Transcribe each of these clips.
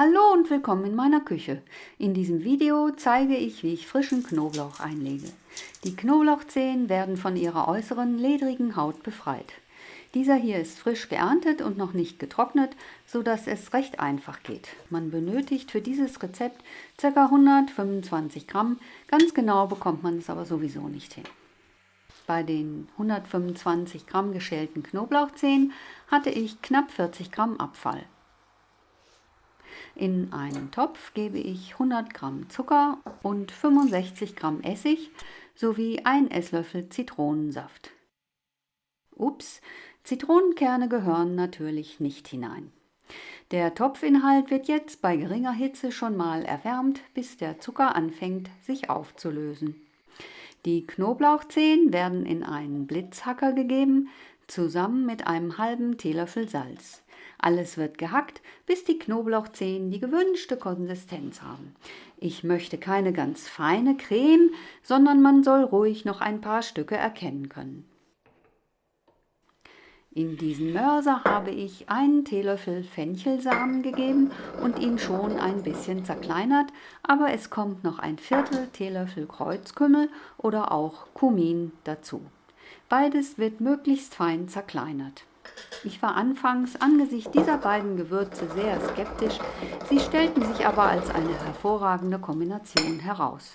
Hallo und willkommen in meiner Küche. In diesem Video zeige ich, wie ich frischen Knoblauch einlege. Die Knoblauchzehen werden von ihrer äußeren ledrigen Haut befreit. Dieser hier ist frisch geerntet und noch nicht getrocknet, sodass es recht einfach geht. Man benötigt für dieses Rezept ca. 125 Gramm, ganz genau bekommt man es aber sowieso nicht hin. Bei den 125 Gramm geschälten Knoblauchzehen hatte ich knapp 40 Gramm Abfall. In einen Topf gebe ich 100 Gramm Zucker und 65 Gramm Essig sowie 1 Esslöffel Zitronensaft. Ups, Zitronenkerne gehören natürlich nicht hinein. Der Topfinhalt wird jetzt bei geringer Hitze schon mal erwärmt, bis der Zucker anfängt, sich aufzulösen. Die Knoblauchzehen werden in einen Blitzhacker gegeben, zusammen mit einem halben Teelöffel Salz. Alles wird gehackt, bis die Knoblauchzehen die gewünschte Konsistenz haben. Ich möchte keine ganz feine Creme, sondern man soll ruhig noch ein paar Stücke erkennen können. In diesen Mörser habe ich einen Teelöffel Fenchelsamen gegeben und ihn schon ein bisschen zerkleinert, aber es kommt noch ein Viertel Teelöffel Kreuzkümmel oder auch Kumin dazu. Beides wird möglichst fein zerkleinert. Ich war anfangs angesichts dieser beiden Gewürze sehr skeptisch, sie stellten sich aber als eine hervorragende Kombination heraus.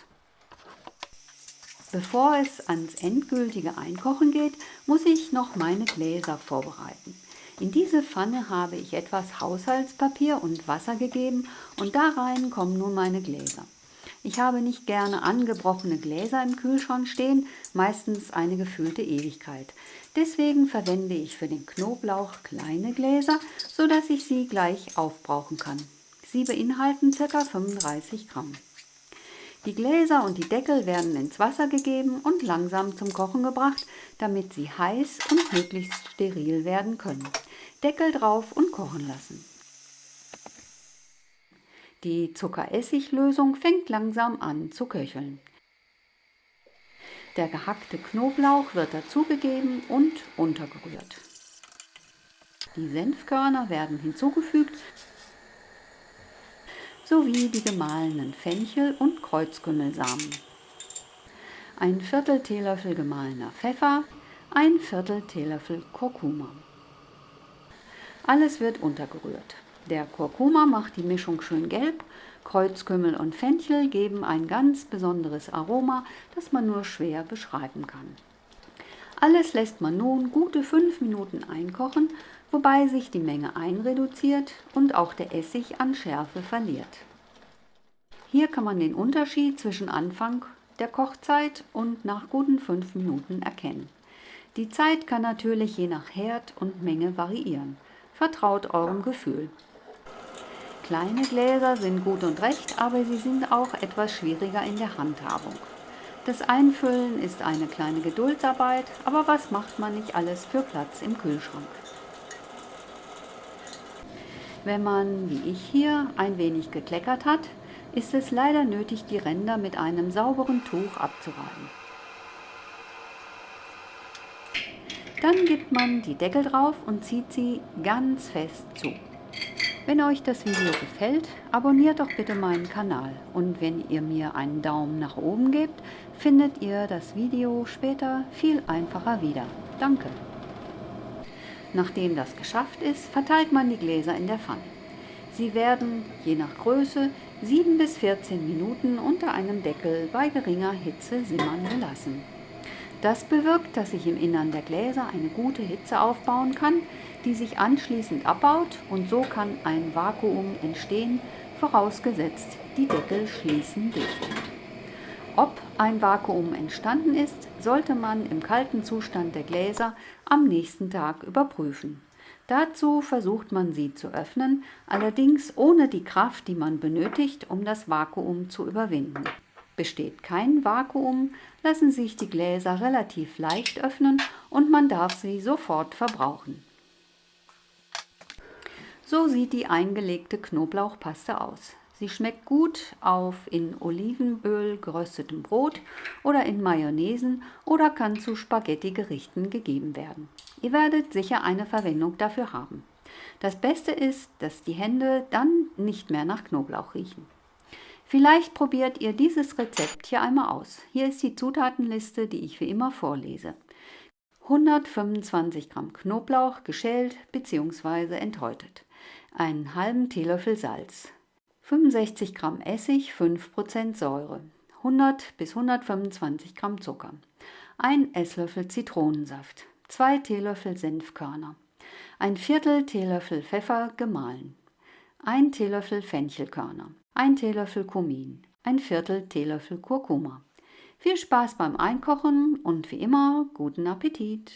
Bevor es ans endgültige Einkochen geht, muss ich noch meine Gläser vorbereiten. In diese Pfanne habe ich etwas Haushaltspapier und Wasser gegeben und da rein kommen nun meine Gläser. Ich habe nicht gerne angebrochene Gläser im Kühlschrank stehen, meistens eine gefühlte Ewigkeit. Deswegen verwende ich für den Knoblauch kleine Gläser, sodass ich sie gleich aufbrauchen kann. Sie beinhalten ca. 35 Gramm. Die Gläser und die Deckel werden ins Wasser gegeben und langsam zum Kochen gebracht, damit sie heiß und möglichst steril werden können. Deckel drauf und kochen lassen. Die Zucker-Essig-Lösung fängt langsam an zu köcheln. Der gehackte Knoblauch wird dazugegeben und untergerührt. Die Senfkörner werden hinzugefügt, sowie die gemahlenen Fenchel- und Kreuzkümmelsamen. Ein Viertel Teelöffel gemahlener Pfeffer, ein Viertel Teelöffel Kurkuma. Alles wird untergerührt. Der Kurkuma macht die Mischung schön gelb, Kreuzkümmel und Fenchel geben ein ganz besonderes Aroma, das man nur schwer beschreiben kann. Alles lässt man nun gute 5 Minuten einkochen, wobei sich die Menge einreduziert und auch der Essig an Schärfe verliert. Hier kann man den Unterschied zwischen Anfang der Kochzeit und nach guten 5 Minuten erkennen. Die Zeit kann natürlich je nach Herd und Menge variieren. Vertraut eurem Gefühl. Kleine Gläser sind gut und recht, aber sie sind auch etwas schwieriger in der Handhabung. Das Einfüllen ist eine kleine Geduldsarbeit, aber was macht man nicht alles für Platz im Kühlschrank? Wenn man, wie ich hier, ein wenig gekleckert hat, ist es leider nötig, die Ränder mit einem sauberen Tuch abzureiben. Dann gibt man die Deckel drauf und zieht sie ganz fest zu. Wenn euch das Video gefällt, abonniert doch bitte meinen Kanal und wenn ihr mir einen Daumen nach oben gebt, findet ihr das Video später viel einfacher wieder. Danke! Nachdem das geschafft ist, verteilt man die Gläser in der Pfanne. Sie werden, je nach Größe, 7 bis 14 Minuten unter einem Deckel bei geringer Hitze simmern gelassen. Das bewirkt, dass sich im Innern der Gläser eine gute Hitze aufbauen kann, die sich anschließend abbaut und so kann ein Vakuum entstehen, vorausgesetzt die Deckel schließen dicht. Ob ein Vakuum entstanden ist, sollte man im kalten Zustand der Gläser am nächsten Tag überprüfen. Dazu versucht man sie zu öffnen, allerdings ohne die Kraft, die man benötigt, um das Vakuum zu überwinden. Besteht kein Vakuum, lassen sich die Gläser relativ leicht öffnen und man darf sie sofort verbrauchen. So sieht die eingelegte Knoblauchpaste aus. Sie schmeckt gut auf in Olivenöl geröstetem Brot oder in Mayonnaise oder kann zu Spaghetti-Gerichten gegeben werden. Ihr werdet sicher eine Verwendung dafür haben. Das Beste ist, dass die Hände dann nicht mehr nach Knoblauch riechen. Vielleicht probiert ihr dieses Rezept hier einmal aus. Hier ist die Zutatenliste, die ich wie immer vorlese. 125 Gramm Knoblauch, geschält bzw. enthäutet. Einen halben Teelöffel Salz. 65 Gramm Essig, 5% Säure. 100 bis 125 Gramm Zucker. 1 Esslöffel Zitronensaft. 2 Teelöffel Senfkörner. Ein Viertel Teelöffel Pfeffer gemahlen. 1 Teelöffel Fenchelkörner. 1 Teelöffel Kumin. Ein Viertel Teelöffel Kurkuma. Viel Spaß beim Einkochen und wie immer guten Appetit!